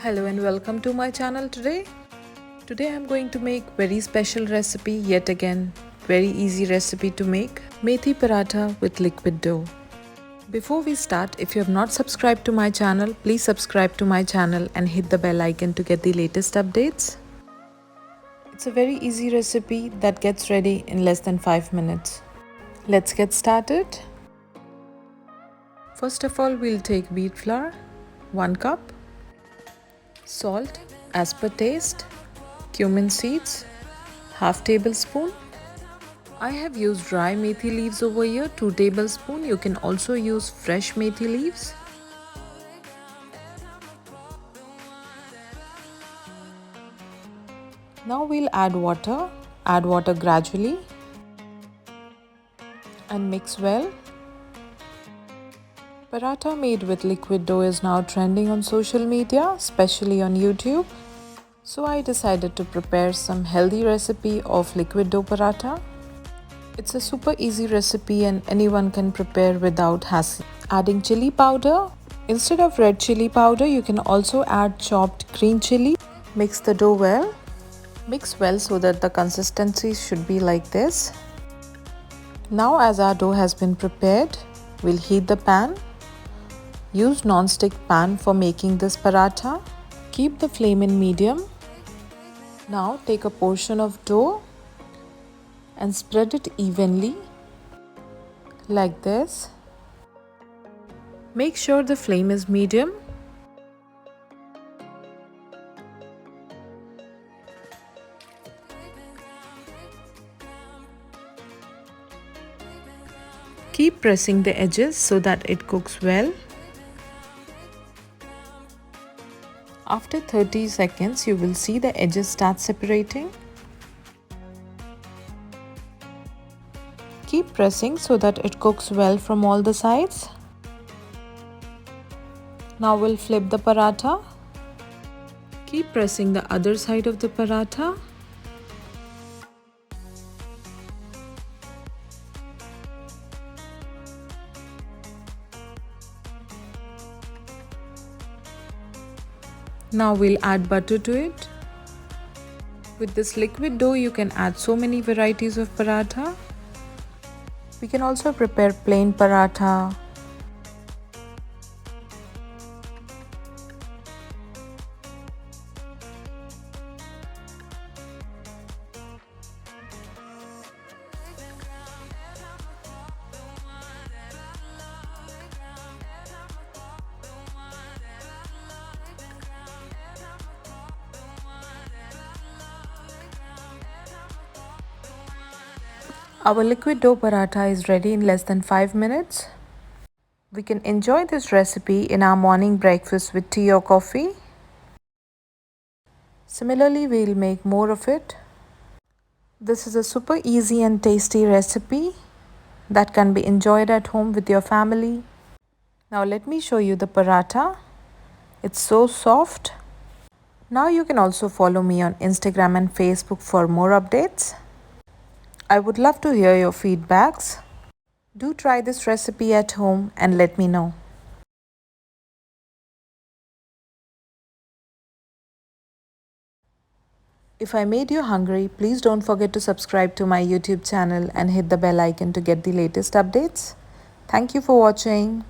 Hello and welcome to my channel today. Today I'm going to make very special recipe yet again. Very easy recipe to make. Methi paratha with liquid dough. Before we start, if you have not subscribed to my channel, please subscribe to my channel and hit the bell icon to get the latest updates. It's a very easy recipe that gets ready in less than 5 minutes. Let's get started. First of all, we'll take wheat flour, 1 cup. Salt as per taste, cumin seeds, half tablespoon. I have used dry methi leaves over here, 2 tablespoons. You can also use fresh methi leaves. Now we'll add water gradually and mix well. Paratha made with liquid dough is now trending on social media, especially on YouTube. So I decided to prepare some healthy recipe of liquid dough paratha. It's a super easy recipe and anyone can prepare without hassle. Adding chili powder. Instead of red chili powder, you can also add chopped green chili. Mix the dough well. Mix well so that the consistency should be like this. Now as our dough has been prepared, we'll heat the pan. Use non-stick pan for making this paratha. Keep the flame in medium. Now take a portion of dough and spread it evenly like this. Make sure the flame is medium. Keep pressing the edges so that it cooks well. After 30 seconds, you will see the edges start separating. Keep pressing so that it cooks well from all the sides. Now we'll flip the paratha. Keep pressing the other side of the paratha. Now we'll add butter to it. With this liquid dough, you can add so many varieties of paratha. We can also prepare plain paratha. Our liquid dough paratha is ready in less than 5 minutes. We can enjoy this recipe in our morning breakfast with tea or coffee. Similarly, we'll make more of it. This is a super easy and tasty recipe that can be enjoyed at home with your family. Now let me show you the paratha. It's so soft. Now you can also follow me on Instagram and Facebook for more updates. I would love to hear your feedbacks. Do try this recipe at home and let me know. If I made you hungry, please don't forget to subscribe to my YouTube channel and hit the bell icon to get the latest updates. Thank you for watching.